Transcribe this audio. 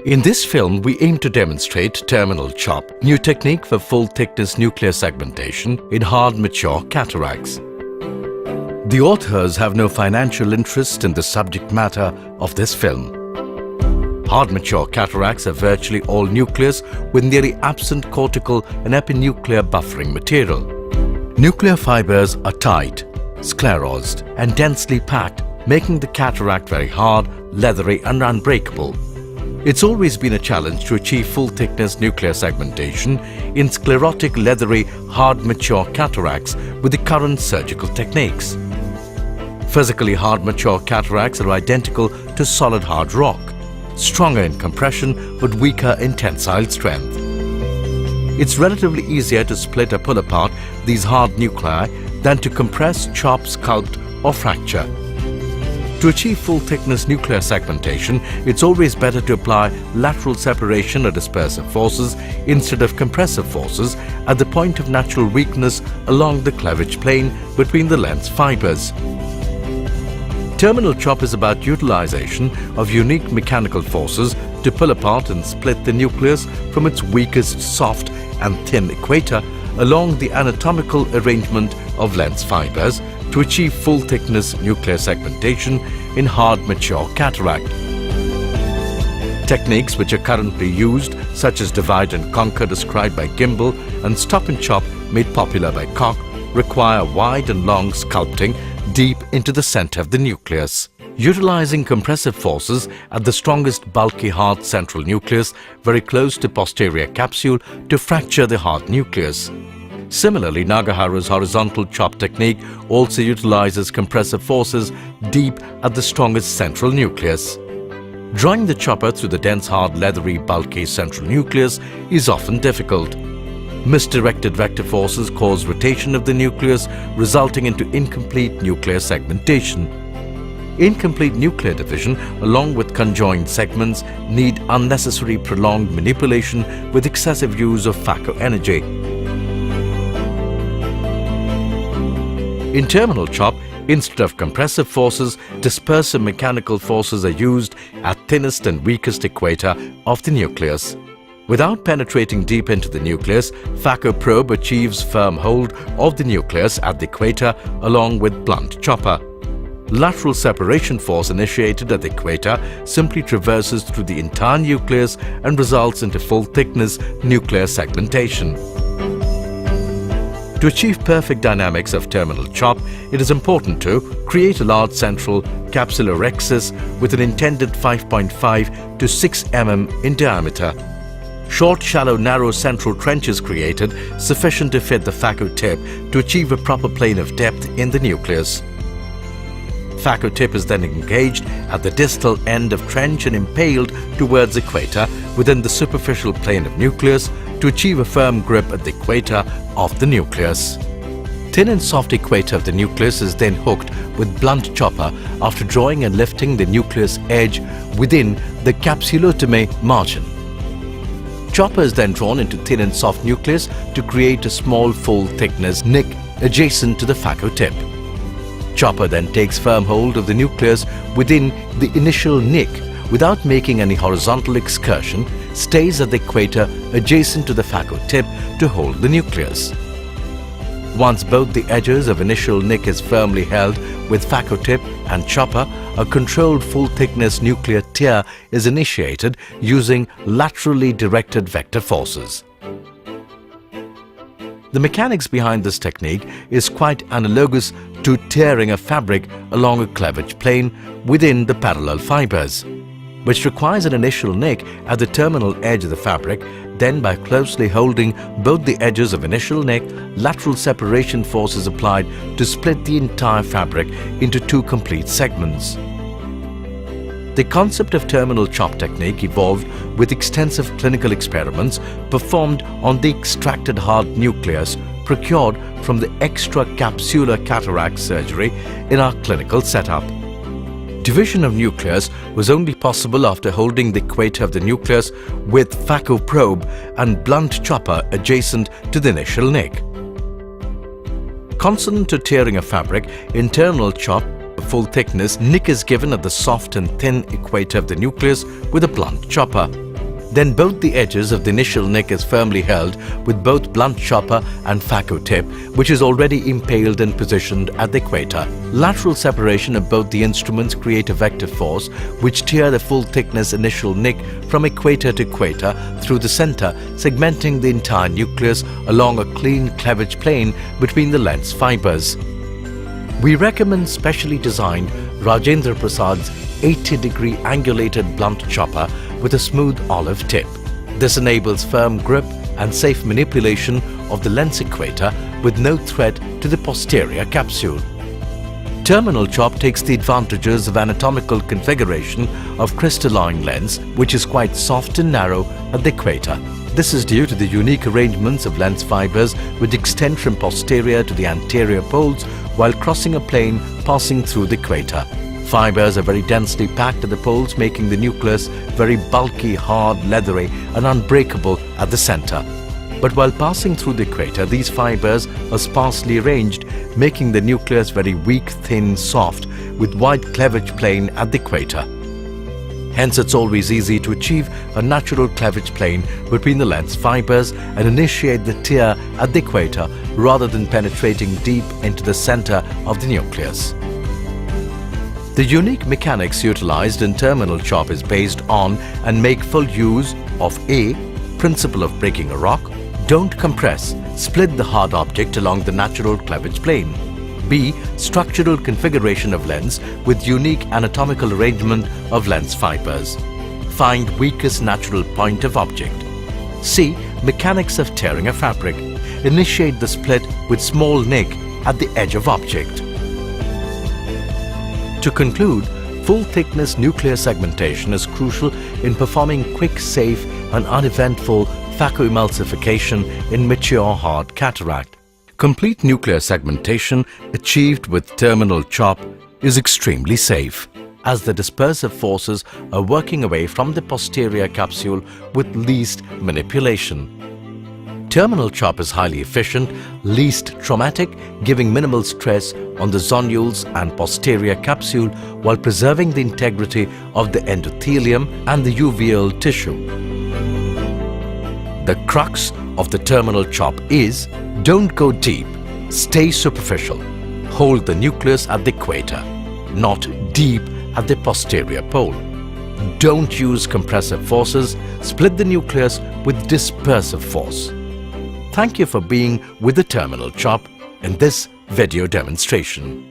In this film, we aim to demonstrate terminal chop, new technique for full-thickness nuclear segmentation in hard mature cataracts. The authors have no financial interest in the subject matter of this film. Hard mature cataracts are virtually all nucleus with nearly absent cortical and epinuclear buffering material. Nuclear fibers are tight, sclerosed and densely packed, making the cataract very hard, leathery and unbreakable. It's always been a challenge to achieve full-thickness nuclear segmentation in sclerotic, leathery, hard mature cataracts with the current surgical techniques. Physically hard mature cataracts are identical to solid hard rock, stronger in compression but weaker in tensile strength. It's relatively easier to split or pull apart these hard nuclei than to compress, chop, sculpt or fracture. To achieve full-thickness nuclear segmentation, it's always better to apply lateral separation or dispersive forces instead of compressive forces at the point of natural weakness along the cleavage plane between the lens fibers. Terminal chop is about utilization of unique mechanical forces to pull apart and split the nucleus from its weakest soft and thin equator along the anatomical arrangement of lens fibers to achieve full-thickness nuclear segmentation in hard mature cataract. Techniques which are currently used, such as divide and conquer described by Gimbel and stop and chop made popular by Koch, require wide and long sculpting deep into the center of the nucleus, utilizing compressive forces at the strongest bulky hard central nucleus very close to posterior capsule to fracture the hard nucleus. Similarly, Nagaharu's horizontal chop technique also utilizes compressive forces deep at the strongest central nucleus. Drawing the chopper through the dense, hard, leathery, bulky central nucleus is often difficult. Misdirected vector forces cause rotation of the nucleus, resulting into incomplete nuclear segmentation. Incomplete nuclear division, along with conjoined segments, need unnecessary prolonged manipulation with excessive use of Phaco energy. In terminal chop, instead of compressive forces, dispersive mechanical forces are used at thinnest and weakest equator of the nucleus. Without penetrating deep into the nucleus, Phaco probe achieves firm hold of the nucleus at the equator along with blunt chopper. Lateral separation force initiated at the equator simply traverses through the entire nucleus and results into full-thickness nuclear segmentation. To achieve perfect dynamics of terminal chop, it is important to create a large central capsulorhexis with an intended 5.5 to 6 mm in diameter. Short, shallow, narrow central trenches created sufficient to fit the Phaco tip to achieve a proper plane of depth in the nucleus. Phaco tip is then engaged at the distal end of trench and impaled towards equator within the superficial plane of nucleus to achieve a firm grip at the equator of the nucleus. Thin and soft equator of the nucleus is then hooked with blunt chopper after drawing and lifting the nucleus edge within the capsulotome margin. Chopper is then drawn into thin and soft nucleus to create a small full-thickness nick adjacent to the Phaco tip. Chopper then takes firm hold of the nucleus within the initial nick without making any horizontal excursion, stays at the equator adjacent to the Phaco tip to hold the nucleus. Once both the edges of initial nick is firmly held with Phaco tip and chopper, a controlled full-thickness nuclear tear is initiated using laterally directed vector forces. The mechanics behind this technique is quite analogous to tearing a fabric along a cleavage plane within the parallel fibers, which requires an initial nick at the terminal edge of the fabric. Then, by closely holding both the edges of initial nick, lateral separation force is applied to split the entire fabric into two complete segments. The concept of terminal chop technique evolved with extensive clinical experiments performed on the extracted hard nucleus procured from the extracapsular cataract surgery in our clinical setup. Division of nucleus was only possible after holding the equator of the nucleus with Phaco probe and blunt chopper adjacent to the initial nick. Consonant to tearing a fabric, internal chop, full thickness nick is given at the soft and thin equator of the nucleus with a blunt chopper. Then both the edges of the initial nick is firmly held with both blunt chopper and phaco tip, which is already impaled and positioned at the equator. Lateral separation of both the instruments create a vector force which tear the full thickness initial nick from equator to equator through the center, segmenting the entire nucleus along a clean cleavage plane between the lens fibers. We recommend specially designed Rajendra Prasad's 80-degree angulated blunt chopper with a smooth olive tip. This enables firm grip and safe manipulation of the lens equator with no threat to the posterior capsule. Terminal chop takes the advantages of anatomical configuration of crystalline lens, which is quite soft and narrow at the equator. This is due to the unique arrangements of lens fibers which extend from posterior to the anterior poles while crossing a plane passing through the equator. Fibers are very densely packed at the poles, making the nucleus very bulky, hard, leathery and unbreakable at the center. But while passing through the equator, these fibers are sparsely arranged, making the nucleus very weak, thin, soft, with wide cleavage plane at the equator. Hence, it's always easy to achieve a natural cleavage plane between the lens fibers and initiate the tear at the equator rather than penetrating deep into the center of the nucleus. The unique mechanics utilized in terminal chop is based on and make full use of A. Principle of breaking a rock. Don't compress, split the hard object along the natural cleavage plane. B. Structural configuration of lens with unique anatomical arrangement of lens fibers. Find weakest natural point of object. C. Mechanics of tearing a fabric. Initiate the split with small nick at the edge of object. To conclude, full thickness nuclear segmentation is crucial in performing quick, safe and uneventful phacoemulsification in mature hard cataract. Complete nuclear segmentation achieved with terminal chop is extremely safe, as the dispersive forces are working away from the posterior capsule with least manipulation. Terminal chop is highly efficient, least traumatic, giving minimal stress on the zonules and posterior capsule while preserving the integrity of the endothelium and the uveal tissue. The crux of the terminal chop is, don't go deep, stay superficial. Hold the nucleus at the equator, not deep at the posterior pole. Don't use compressive forces, split the nucleus with dispersive force. Thank you for being with the terminal chop in this video demonstration.